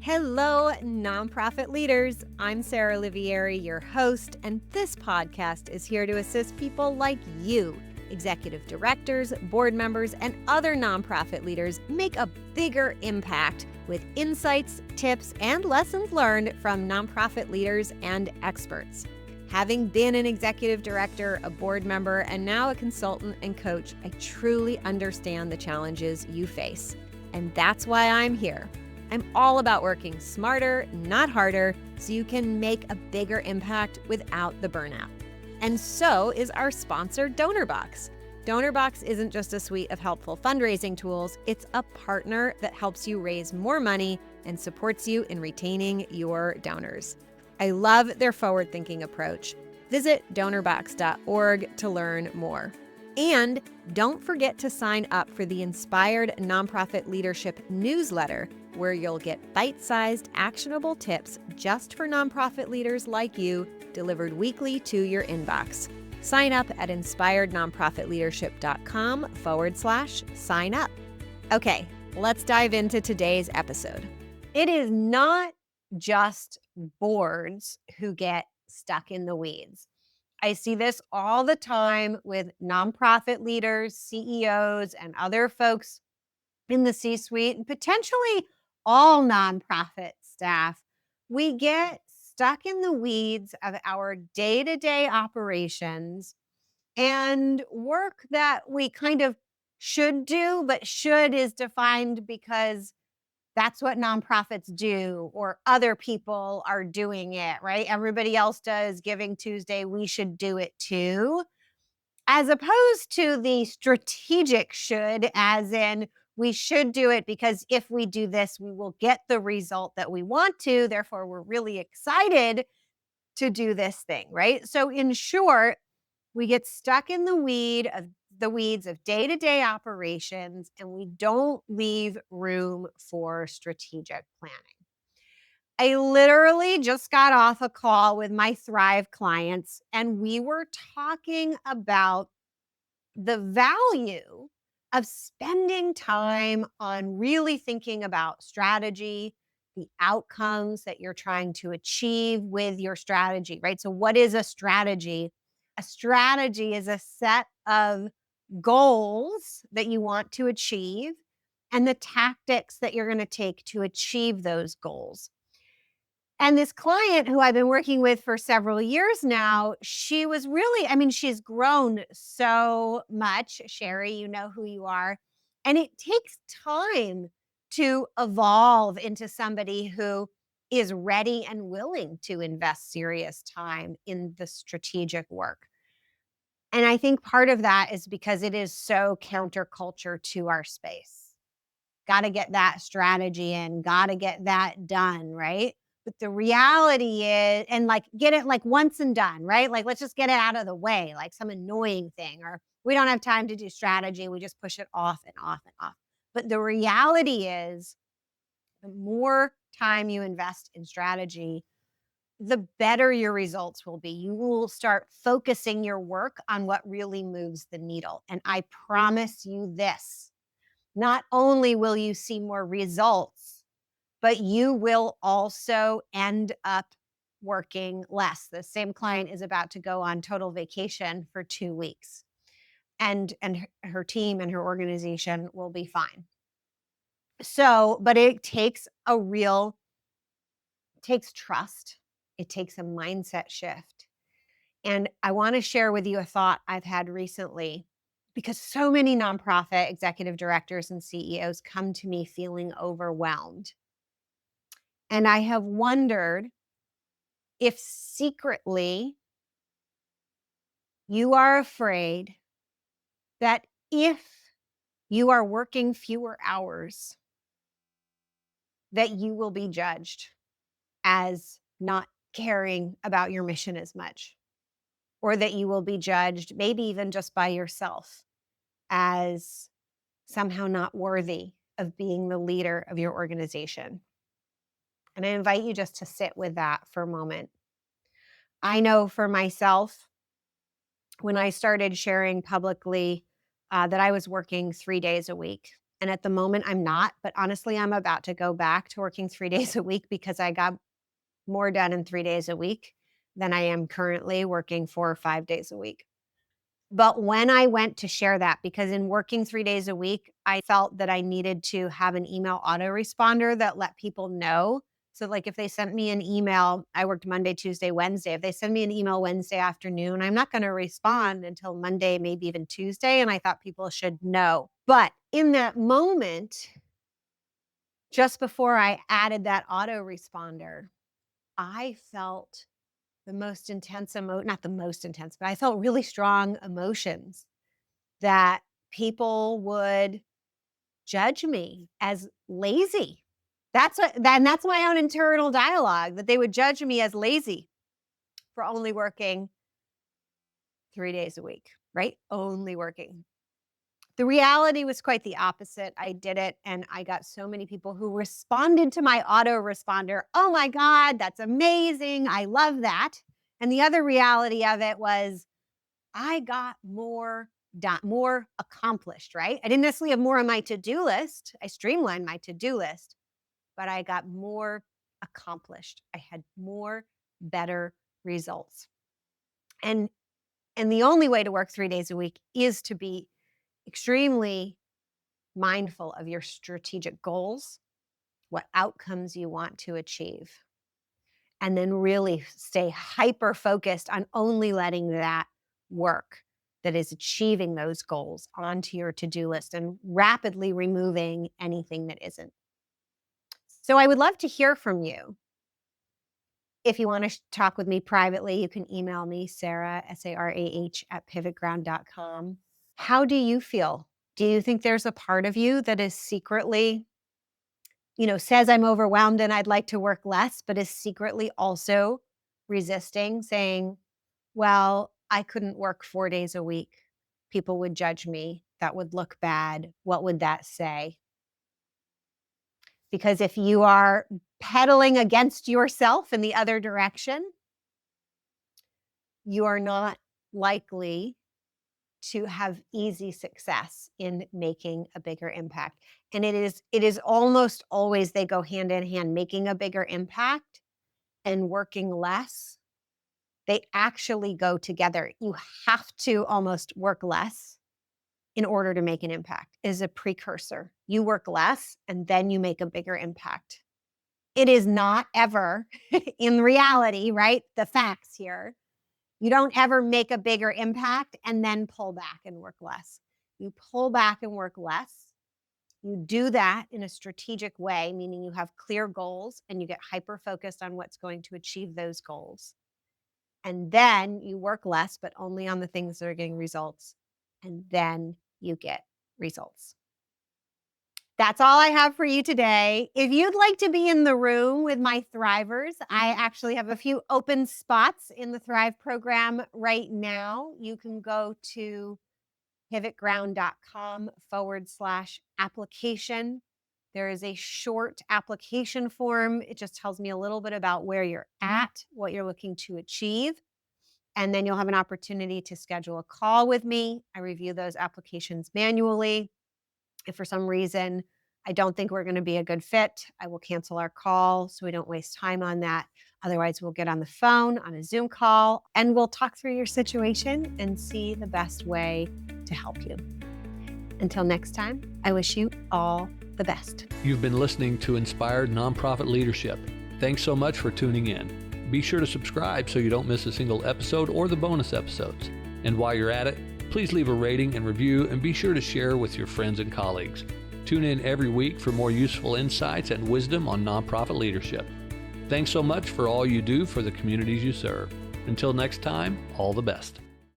Hello, nonprofit leaders. I'm Sarah Olivieri, your host, and this podcast is here to assist people like you, executive directors, board members, and other nonprofit leaders make a bigger impact with insights, tips, and lessons learned from nonprofit leaders and experts. Having been an executive director, a board member, and now a consultant and coach, I truly understand the challenges you face. And that's why I'm here. I'm all about working smarter, not harder, so you can make a bigger impact without the burnout. And so is our sponsor, DonorBox. DonorBox isn't just a suite of helpful fundraising tools, it's a partner that helps you raise more money and supports you in retaining your donors. I love their forward-thinking approach. Visit donorbox.org to learn more. And don't forget to sign up for the Inspired Nonprofit Leadership newsletter, where you'll get bite-sized, actionable tips just for nonprofit leaders like you, delivered weekly to your inbox. Sign up at inspirednonprofitleadership.com/sign up. Okay, let's dive into today's episode. It is not just boards who get stuck in the weeds. I see this all the time with nonprofit leaders, CEOs, and other folks in the C-suite, and potentially all nonprofit staff. We get stuck in the weeds of our day-to-day operations and work that we kind of should do, but should is defined because that's what nonprofits do, or other people are doing it, right? Everybody else does Giving Tuesday, we should do it too. As opposed to the strategic should, as in we should do it because if we do this, we will get the result that we want to. Therefore, we're really excited to do this thing, right? So in short, we get stuck in the weeds of day-to-day operations, and we don't leave room for strategic planning. I literally just got off a call with my Thrive clients, and we were talking about the value of spending time on really thinking about strategy, the outcomes that you're trying to achieve with your strategy, right? So, what is a strategy? A strategy is a set of goals that you want to achieve and the tactics that you're going to take to achieve those goals. And this client who I've been working with for several years now, she was really, she's grown so much. Sherry, you know who you are. And it takes time to evolve into somebody who is ready and willing to invest serious time in the strategic work. And I think part of that is because it is so counterculture to our space. Got to get that strategy in, got to get that done, right? But the reality is, and like get it like once and done, right? Like let's just get it out of the way, like some annoying thing, or we don't have time to do strategy. We just push it off and off and off. But the reality is, the more time you invest in strategy, the better your results will be. You will start focusing your work on what really moves the needle. And I promise you this. Not only will you see more results, but you will also end up working less. The same client is about to go on total vacation for 2 weeks, and her team and her organization will be fine. So, but it takes takes trust. It takes a mindset shift. And I want to share with you a thought I've had recently, because so many nonprofit executive directors and CEOs come to me feeling overwhelmed. And I have wondered if secretly you are afraid that if you are working fewer hours, that you will be judged as not caring about your mission as much, or that you will be judged, maybe even just by yourself, as somehow not worthy of being the leader of your organization. And I invite you just to sit with that for a moment. I know for myself, when I started sharing publicly that I was working 3 days a week, And at the moment, I'm not. But honestly, I'm about to go back to working 3 days a week because I got more done in 3 days a week than I am currently working 4 or 5 days a week. But when I went to share that, because in working 3 days a week, I felt that I needed to have an email autoresponder that let people know. So, like, if they sent me an email, I worked Monday, Tuesday, Wednesday. If they send me an email Wednesday afternoon, I'm not gonna respond until Monday, maybe even Tuesday, and I thought people should know. But in that moment, just before I added that autoresponder, I felt the most intense not the most intense, but I felt really strong emotions that people would judge me as lazy. That's my own internal dialogue, that they would judge me as lazy for only working 3 days a week, right? Only working. The reality was quite the opposite. I did it and I got so many people who responded to my autoresponder. Oh my God, that's amazing. I love that. And the other reality of it was I got more done, more accomplished, right? I didn't necessarily have more on my to-do list. I streamlined my to-do list, but I got more accomplished. I had more better results. And the only way to work 3 days a week is to be extremely mindful of your strategic goals, what outcomes you want to achieve, and then really stay hyper focused on only letting that work that is achieving those goals onto your to-do list and rapidly removing anything that isn't. So I would love to hear from you. If you want to talk with me privately, you can email me, Sarah, Sarah, at pivotground.com. How do you feel? Do you think there's a part of you that is secretly, says I'm overwhelmed and I'd like to work less, but is secretly also resisting, saying, well, I couldn't work 4 days a week. People would judge me. That would look bad. What would that say? Because if you are pedaling against yourself in the other direction, you are not likely to have easy success in making a bigger impact. And it is almost always they go hand in hand, making a bigger impact and working less. They actually go together. You have to almost work less in order to make an impact, is a precursor. You work less and then you make a bigger impact. It is not ever in reality, right? The facts here. You don't ever make a bigger impact and then pull back and work less. You pull back and work less. You do that in a strategic way, meaning you have clear goals and you get hyper focused on what's going to achieve those goals. And then you work less, but only on the things that are getting results. And then you get results. That's all I have for you today. If you'd like to be in the room with my Thrivers, I actually have a few open spots in the Thrive program right now. You can go to pivotground.com/application. There is a short application form. It just tells me a little bit about where you're at, what you're looking to achieve. And then you'll have an opportunity to schedule a call with me. I review those applications manually. If for some reason I don't think we're going to be a good fit, I will cancel our call so we don't waste time on that. Otherwise, we'll get on the phone on a Zoom call and we'll talk through your situation and see the best way to help you. Until next time, I wish you all the best. You've been listening to Inspired Nonprofit Leadership. Thanks so much for tuning in. Be sure to subscribe so you don't miss a single episode or the bonus episodes. And while you're at it, please leave a rating and review and be sure to share with your friends and colleagues. Tune in every week for more useful insights and wisdom on nonprofit leadership. Thanks so much for all you do for the communities you serve. Until next time, all the best.